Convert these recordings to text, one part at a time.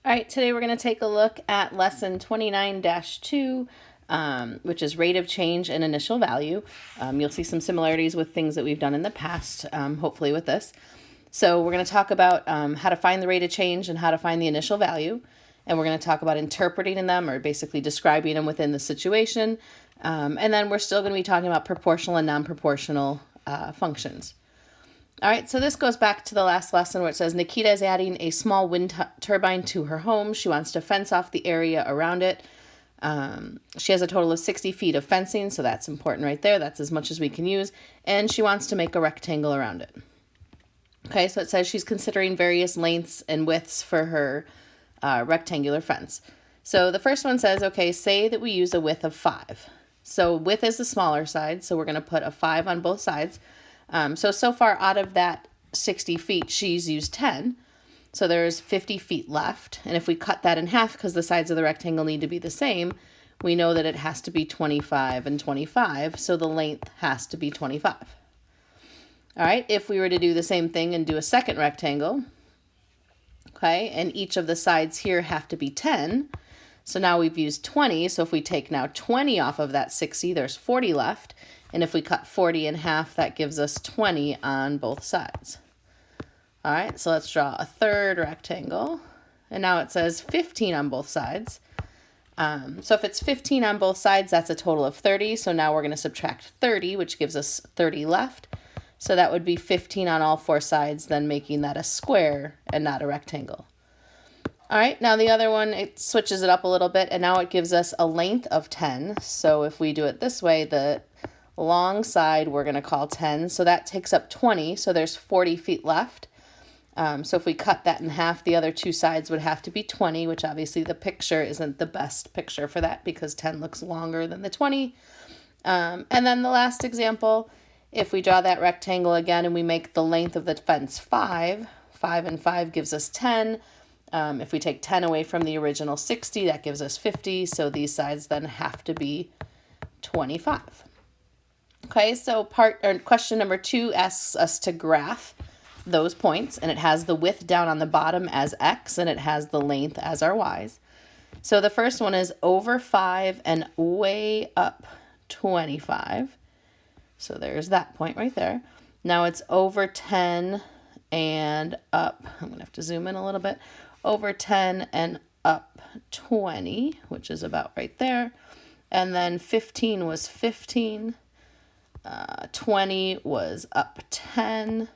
All right, today we're going to take a look at lesson 29-2, which is rate of change and initial value. You'll see some similarities with things that we've done in the past, hopefully with this. So we're going to talk about how to find the rate of change and how to find the initial value. And we're going to talk about interpreting them, or basically describing them within the situation. And then we're still going to be talking about proportional and non-proportional functions. All right, so this goes back to the last lesson where it says Nikita is adding a small wind turbine to her home. She wants to fence off the area around it. She has a total of 60 feet of fencing, so that's important right there. That's as much as we can use. And she wants to make a rectangle around it. Okay, so it says she's considering various lengths and widths for her rectangular fence. So the first one says, okay, say that we use a width of 5. So width is the smaller side, so we're going to put a 5 on both sides. So far out of that 60 feet, she's used 10. So there's 50 feet left. And if we cut that in half, because the sides of the rectangle need to be the same, we know that it has to be 25 and 25. So the length has to be 25. All right, if we were to do the same thing and do a second rectangle, okay, and each of the sides here have to be 10. So now we've used 20. So if we take now 20 off of that 60, there's 40 left. And if we cut 40 in half, that gives us 20 on both sides. All right, so let's draw a third rectangle. And now it says 15 on both sides. So if it's 15 on both sides, that's a total of 30. So now we're going to subtract 30, which gives us 30 left. So that would be 15 on all 4 sides, then making that a square and not a rectangle. All right, now the other one, it switches it up a little bit, and now it gives us a length of 10. So if we do it this way, the long side we're going to call 10, so that takes up 20, so there's 40 feet left. So if we cut that in half, the other 2 sides would have to be 20, which obviously the picture isn't the best picture for that because 10 looks longer than the 20. And then the last example, if we draw that rectangle again and we make the length of the fence 5, 5 and 5 gives us 10. If we take 10 away from the original 60, that gives us 50, so these sides then have to be 25. Okay, so question number 2 asks us to graph those points, and it has the width down on the bottom as x, and it has the length as our y's. So the first one is over 5 and way up 25. So there's that point right there. Now it's over 10 and up. I'm going to have to zoom in a little bit. Over 10 and up 20, which is about right there. And then 15 was 15. 20 was up 10,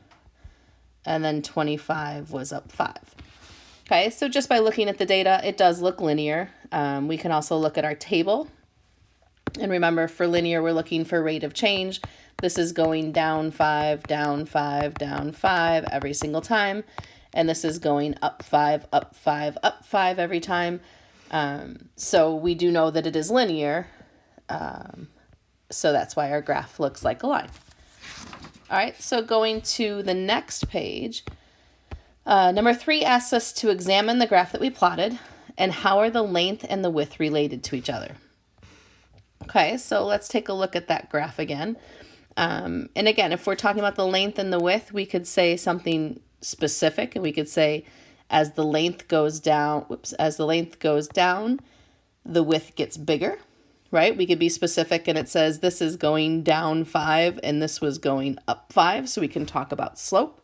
and then 25 was up 5. Okay, so just by looking at the data, it does look linear. We can also look at our table. And remember, for linear, we're looking for rate of change. This is going down 5, down 5, down 5 every single time. And this is going up 5, up 5, up 5 every time. So we do know that it is linear. So that's why our graph looks like a line. All right, so going to the next page, number 3 asks us to examine the graph that we plotted and how are the length and the width related to each other. Okay, so let's take a look at that graph again. And again, if we're talking about the length and the width, we could say something specific, and we could say as the length goes down, the width gets bigger. Right? We could be specific and it says this is going down 5 and this was going up 5. So we can talk about slope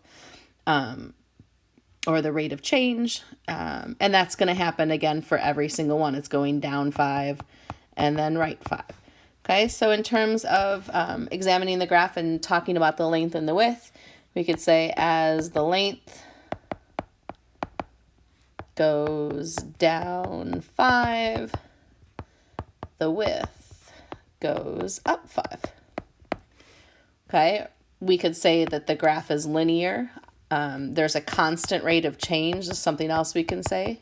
or the rate of change. And that's going to happen again for every single one. It's going down 5 and then right 5. Okay, so in terms of examining the graph and talking about the length and the width, we could say as the length goes down 5, the width goes up 5. Okay, we could say that the graph is linear. There's a constant rate of change. Is something else we can say.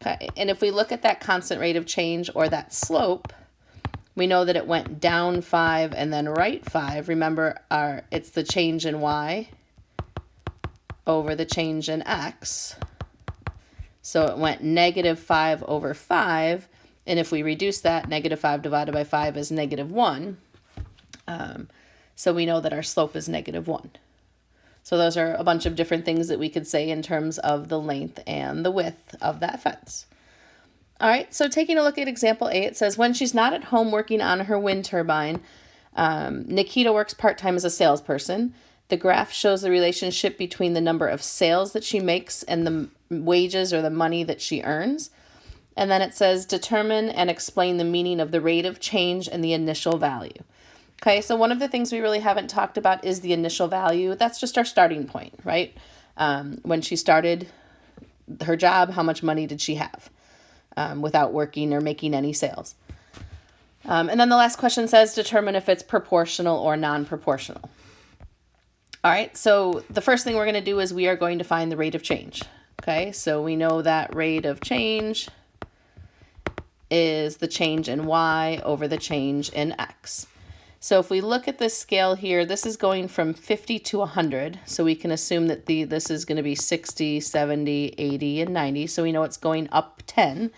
Okay, and if we look at that constant rate of change or that slope, we know that it went down 5 and then right 5. Remember, it's the change in y over the change in x. So it went negative 5 over 5, and if we reduce that, negative 5 divided by 5 is negative 1. So we know that our slope is negative 1. So those are a bunch of different things that we could say in terms of the length and the width of that fence. All right, so taking a look at example A, it says, when she's not at home working on her wind turbine, Nikita works part-time as a salesperson. The graph shows the relationship between the number of sales that she makes and the wages or the money that she earns. And then it says, determine and explain the meaning of the rate of change and the initial value. Okay, so one of the things we really haven't talked about is the initial value. That's just our starting point, right? When she started her job, how much money did she have without working or making any sales? And then the last question says, determine if it's proportional or non-proportional. All right, so the first thing we're going to do is we are going to find the rate of change. Okay, so we know that rate of change is the change in y over the change in x. So if we look at this scale here, this is going from 50 to 100. So we can assume that this is going to be 60, 70, 80, and 90. So we know it's going up 10.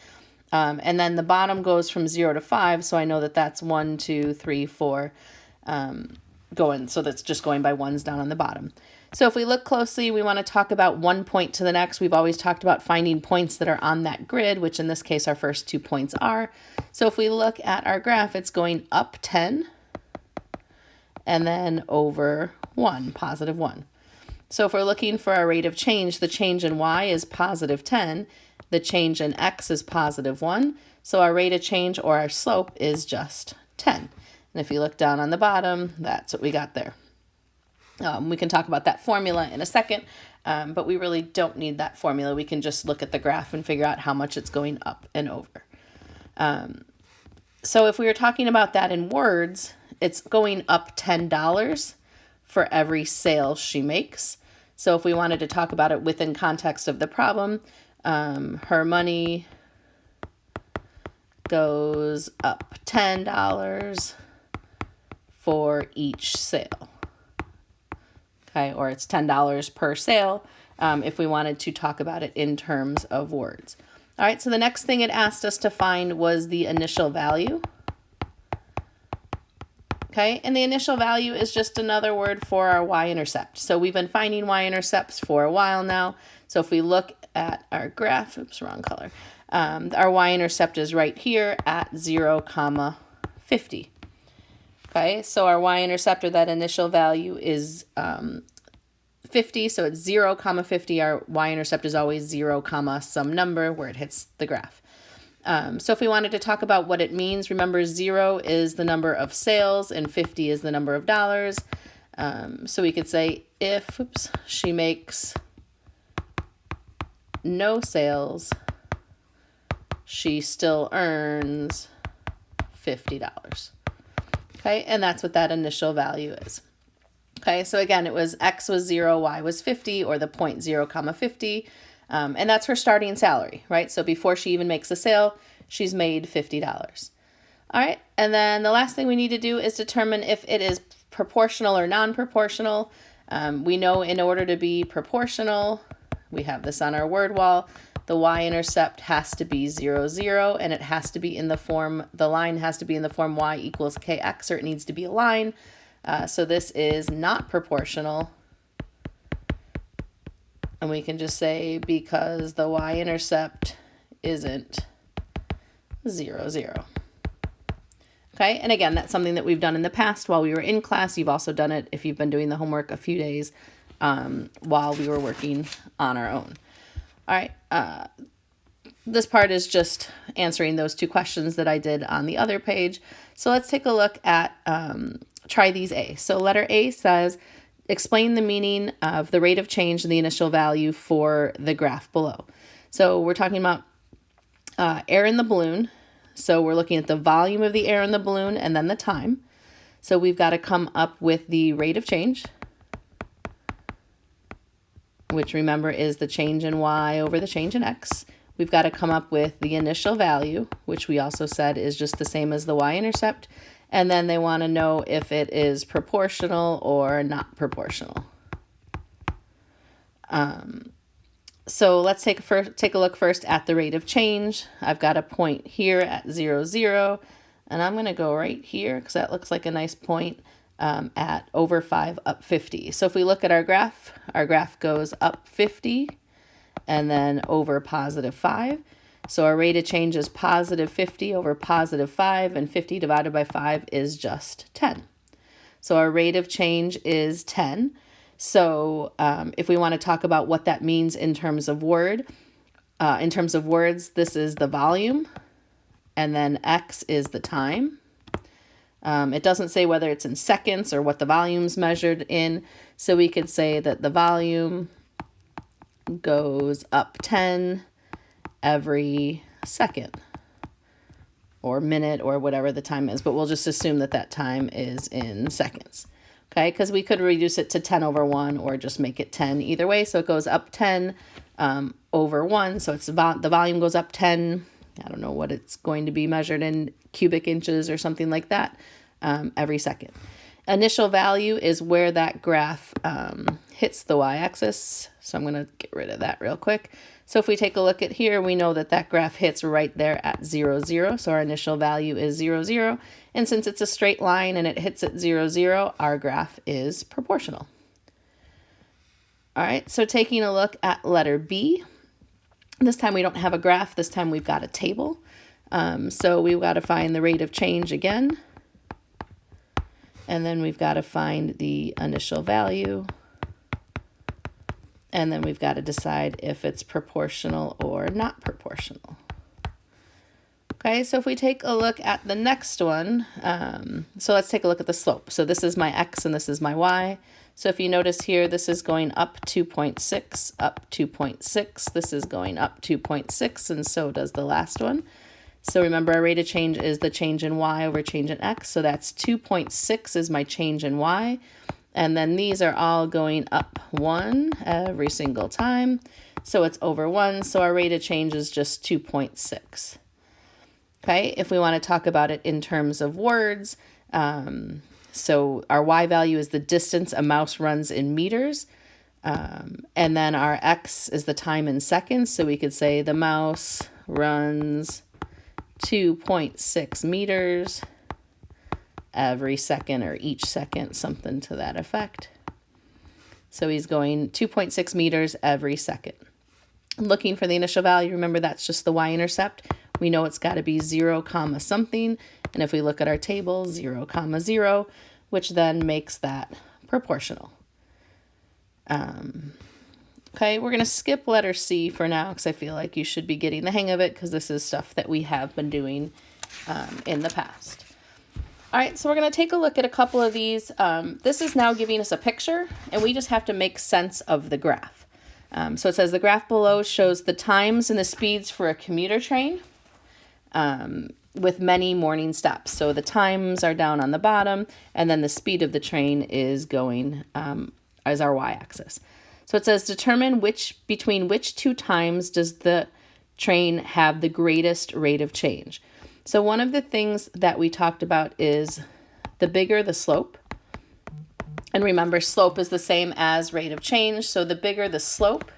And then the bottom goes from 0 to 5. So I know that that's 1, 2, 3, 4 going. So that's just going by ones down on the bottom. So if we look closely, we want to talk about one point to the next. We've always talked about finding points that are on that grid, which in this case, our first 2 points are. So if we look at our graph, it's going up 10 and then over 1, positive 1. So if we're looking for our rate of change, the change in y is positive 10. The change in x is positive 1. So our rate of change or our slope is just 10. And if you look down on the bottom, that's what we got there. We can talk about that formula in a second, but we really don't need that formula. We can just look at the graph and figure out how much it's going up and over. So if we were talking about that in words, it's going up $10 for every sale she makes. So if we wanted to talk about it within context of the problem, her money goes up $10 for each sale. Okay, or it's $10 per sale if we wanted to talk about it in terms of words. All right, so the next thing it asked us to find was the initial value. Okay, and the initial value is just another word for our y-intercept. So we've been finding y-intercepts for a while now. So if we look at our graph, oops, wrong color. Our y-intercept is right here at 0, 50. Okay, so our y-intercept or that initial value is 50, so it's 0, 50. Our y-intercept is always 0, some number where it hits the graph. So if we wanted to talk about what it means, remember 0 is the number of sales and 50 is the number of dollars. So we could say if she makes no sales, she still earns $50. Okay, and that's what that initial value is. Okay, so again, it was x was 0, y was 50, or the point 0, 50. And that's her starting salary, right? So before she even makes a sale, she's made $50. All right, and then the last thing we need to do is determine if it is proportional or non-proportional. We know in order to be proportional, we have this on our word wall, the y-intercept has to be 0, 0, and it has to be in the form, the line has to be in the form y equals kx, or it needs to be a line. So this is not proportional. And we can just say because the y-intercept isn't 0, 0. Okay, and again, that's something that we've done in the past while we were in class. You've also done it if you've been doing the homework a few days while we were working on our own. All right, this part is just answering those 2 questions that I did on the other page. So let's take a look at try these A. So letter A says, explain the meaning of the rate of change in the initial value for the graph below. So we're talking about air in the balloon. So we're looking at the volume of the air in the balloon and then the time. So we've got to come up with the rate of change, which remember is the change in y over the change in x. We've got to come up with the initial value, which we also said is just the same as the y-intercept. And then they want to know if it is proportional or not proportional. So let's take a look first at the rate of change. I've got a point here at 0, 0, and I'm going to go right here because that looks like a nice point at over 5 up 50. So if we look at our graph goes up 50 and then over positive 5. So our rate of change is positive 50 over positive 5, and 50 divided by 5 is just 10. So our rate of change is 10. So if we want to talk about what that means in terms of words, this is the volume, and then X is the time. It doesn't say whether it's in seconds or what the volume's measured in. So we could say that the volume goes up 10 every second or minute or whatever the time is, but we'll just assume that that time is in seconds. Okay, because we could reduce it to 10 over 1 or just make it 10 either way. So it goes up 10 over 1. So it's the volume goes up 10. I don't know what it's going to be measured in cubic inches or something like that every second. Initial value is where that graph hits the y-axis. So I'm going to get rid of that real quick. So if we take a look at here, we know that that graph hits right there at 0, 0. So our initial value is 0, 0. And since it's a straight line and it hits at 0, 0, our graph is proportional. All right, so taking a look at letter B. This time we don't have a graph. This time we've got a table. So we've got to find the rate of change again. And then we've got to find the initial value. And then we've got to decide if it's proportional or not proportional. Okay, so if we take a look at the next one, so let's take a look at the slope. So this is my X and this is my Y. So if you notice here, this is going up 2.6, up 2.6. This is going up 2.6, and so does the last one. So remember, our rate of change is the change in Y over change in X. So that's 2.6 is my change in Y. And then these are all going up 1 every single time. So it's over 1. So our rate of change is just 2.6. Okay, if we want to talk about it in terms of words, so our Y value is the distance a mouse runs in meters. And then our X is the time in seconds. So we could say the mouse runs 2.6 meters every second or each second, something to that effect. So he's going 2.6 meters every second. Looking for the initial value, remember that's just the y-intercept. We know it's got to be 0, comma something. And if we look at our table, 0, comma 0, which then makes that proportional. Okay, we're going to skip letter C for now because I feel like you should be getting the hang of it because this is stuff that we have been doing in the past. All right, so we're going to take a look at a couple of these. This is now giving us a picture, and we just have to make sense of the graph. So it says the graph below shows the times and the speeds for a commuter train with many morning stops. So the times are down on the bottom, and then the speed of the train is going as our y-axis. So it says determine between which two times does the train have the greatest rate of change. So one of the things that we talked about is the bigger the slope. And remember, slope is the same as rate of change. So the bigger the slope,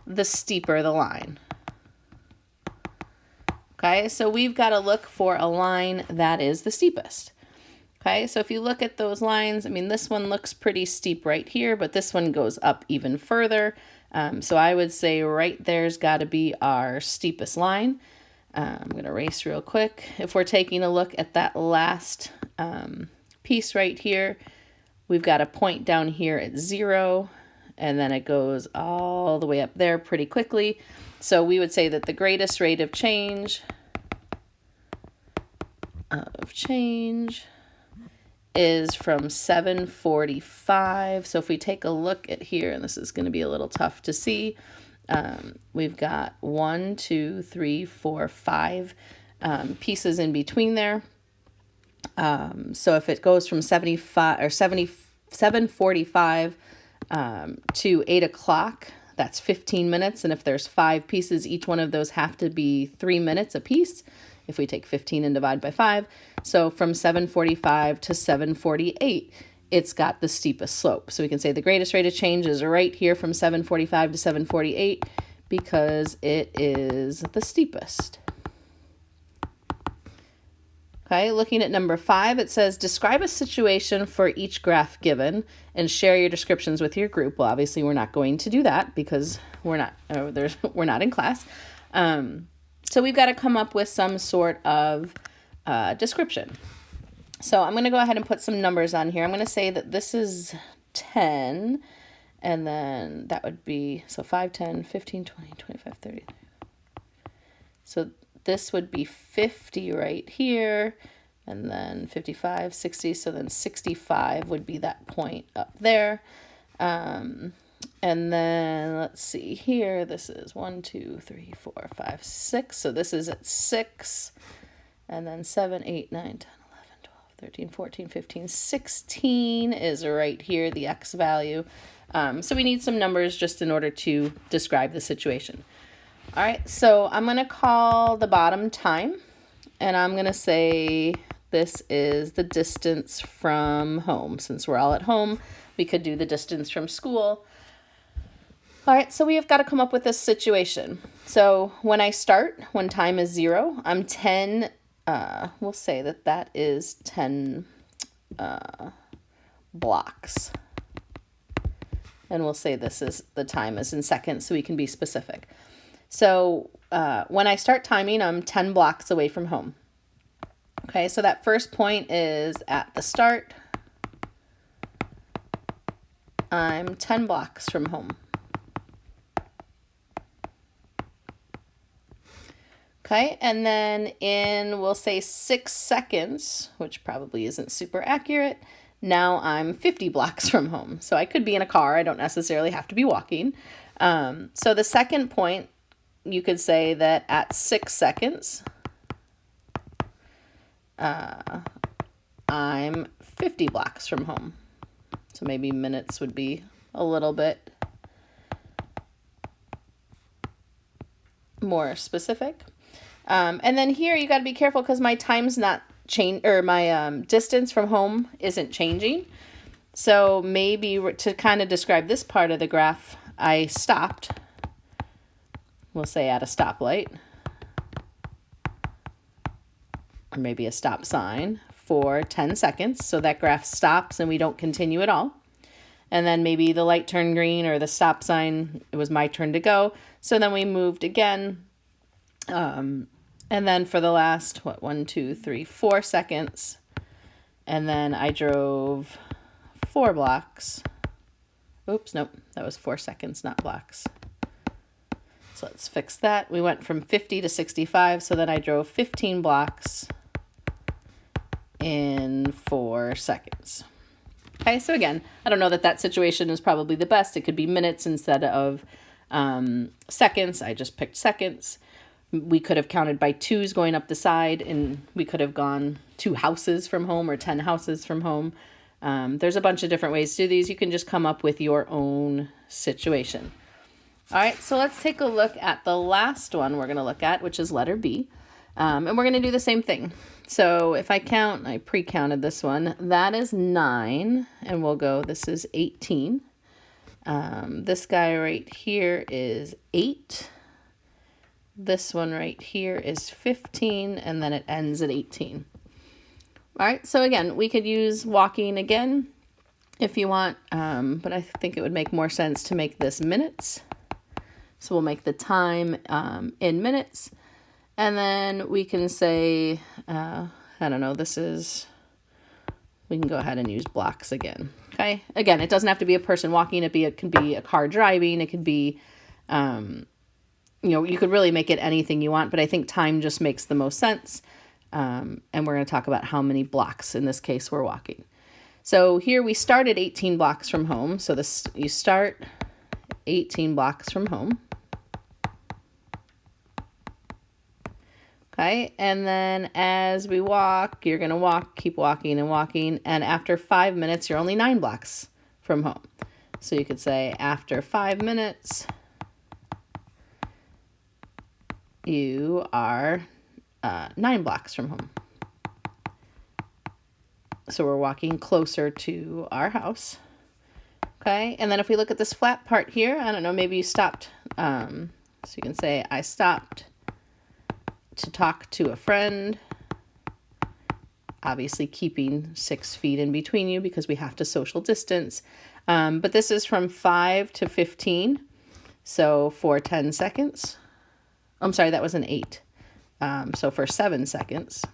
the steeper the line. Okay, so we've got to look for a line that is the steepest. Okay, so if you look at those lines, I mean, this one looks pretty steep right here, but this one goes up even further. So I would say right there's got to be our steepest line. I'm going to erase real quick. If we're taking a look at that last piece right here, we've got a point down here at 0, and then it goes all the way up there pretty quickly. So we would say that the greatest rate of change is from 7:45. So if we take a look at here, and this is going to be a little tough to see, we've got 1, 2, 3, 4, 5 pieces in between there. So if it goes from 7:45 to 8 o'clock, that's 15 minutes. And if there's 5 pieces, each one of those have to be 3 minutes a piece. If we take 15 and divide by 5. So from 7:45 to 7:48, it's got the steepest slope. So we can say the greatest rate of change is right here from 7:45 to 7:48 because it is the steepest. Okay, looking at number 5, it says describe a situation for each graph given and share your descriptions with your group. Well, obviously we're not going to do that because we're not in class. So we've got to come up with some sort of description. So I'm going to go ahead and put some numbers on here. I'm going to say that this is 10, and then that would be, so 5, 10, 15, 20, 25, 30. So this would be 50 right here, and then 55, 60, so then 65 would be that point up there. And then let's see here, this is 1, 2, 3, 4, 5, 6, so this is at 6, and then 7, 8, 9, 10, 11, 12, 13, 14, 15, 16 is right here, the X value. So we need some numbers just in order to describe the situation. All right, so I'm going to call the bottom time, and I'm going to say this is the distance from home. Since we're all at home, we could do the distance from school. All right, so we have got to come up with this situation. So when I start, when time is 0, I'm 10, we'll say that that is 10 blocks. And we'll say this is, the time is in seconds so we can be specific. So when I start timing, I'm 10 blocks away from home. Okay, so that first point is at the start. I'm 10 blocks from home. Okay, and then in, we'll say 6 seconds, which probably isn't super accurate, now I'm 50 blocks from home. So I could be in a car, I don't necessarily have to be walking. So the second point, you could say that at 6 seconds, I'm 50 blocks from home. So maybe minutes would be a little bit more specific. And then here you got to be careful because my time's not change, or my distance from home isn't changing. So maybe to kind of describe this part of the graph, I stopped. We'll say at a stoplight, or maybe a stop sign for 10 seconds. So that graph stops and we don't continue at all. And then maybe the light turned green or the stop sign, it was my turn to go. So then we moved again. And then for the last, 1, 2, 3, 4 seconds. And then I drove 4 blocks. Oops, nope, that was 4 seconds, not blocks. So let's fix that. We went from 50 to 65, so then I drove 15 blocks in 4 seconds. Okay, so again, I don't know that that situation is probably the best. It could be minutes instead of seconds. I just picked seconds. We could have counted by 2s going up the side, and we could have gone 2 houses from home or 10 houses from home. There's a bunch of different ways to do these. You can just come up with your own situation. All right, so let's take a look at the last one we're going to look at, which is letter B. And we're going to do the same thing. So if I count, I pre-counted this one, that is 9, and we'll go, this is 18. This guy right here is 8. This one right here is 15, and then it ends at 18. All right, so again, we could use walking again if you want, but I think it would make more sense to make this minutes. So we'll make the time in minutes, and then we can say, I don't know, we can go ahead and use blocks again. Okay, again, it doesn't have to be a person walking, it can be a car driving, it could be, you could really make it anything you want, but I think time just makes the most sense. And we're going to talk about how many blocks, in this case, we're walking. So here we started 18 blocks from home. So you start 18 blocks from home. Okay, and then as we walk, you're going to walk, keep walking and walking, and after 5 minutes, you're only 9 blocks from home. So you could say after 5 minutes, you are 9 blocks from home. So we're walking closer to our house. Okay, and then if we look at this flat part here, I don't know, maybe you stopped. So you can say, I stopped to talk to a friend obviously keeping 6 feet in between you because we have to social distance. But this is from 5 to 15. So for 10 seconds, I'm sorry, that was an 8. So for 7 seconds,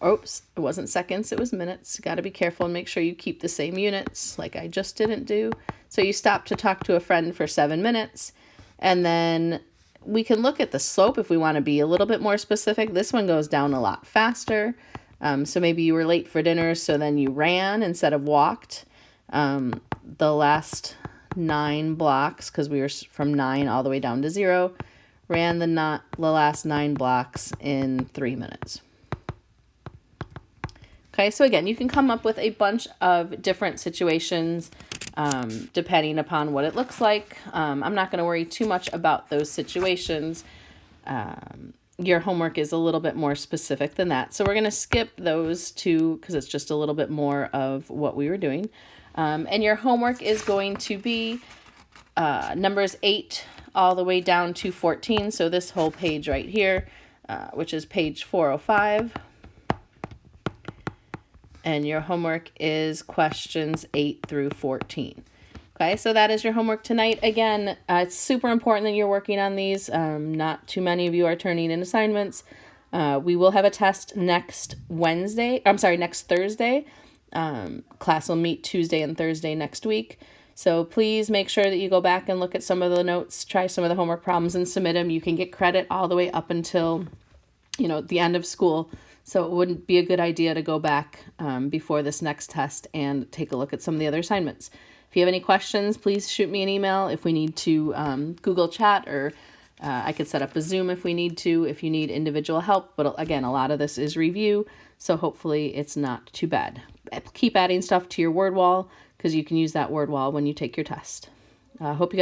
oops, it wasn't seconds, it was minutes. Got to be careful and make sure you keep the same units like I just didn't do. So you stop to talk to a friend for 7 minutes, and then we can look at the slope if we want to be a little bit more specific. This one goes down a lot faster. So maybe you were late for dinner, so then you ran instead of walked. The last 9 blocks, because we were from 9 all the way down to 0, ran the last 9 blocks in 3 minutes. Okay, so again, you can come up with a bunch of different situations depending upon what it looks like. I'm not going to worry too much about those situations. Your homework is a little bit more specific than that. So we're going to skip those two because it's just a little bit more of what we were doing. And your homework is going to be numbers 8 all the way down to 14. So this whole page right here, which is page 405. And your homework is questions 8 through 14. Okay, so that is your homework tonight. Again, it's super important that you're working on these. Not too many of you are turning in assignments. We will have a test next Thursday. Class will meet Tuesday and Thursday next week. So please make sure that you go back and look at some of the notes, try some of the homework problems and submit them. You can get credit all the way up until, the end of school. So it wouldn't be a good idea to go back before this next test and take a look at some of the other assignments. If you have any questions, please shoot me an email. If we need to Google Chat, or I could set up a Zoom if we need to, if you need individual help. But again, a lot of this is review, so hopefully it's not too bad. Keep adding stuff to your word wall because you can use that word wall when you take your test. Hope you guys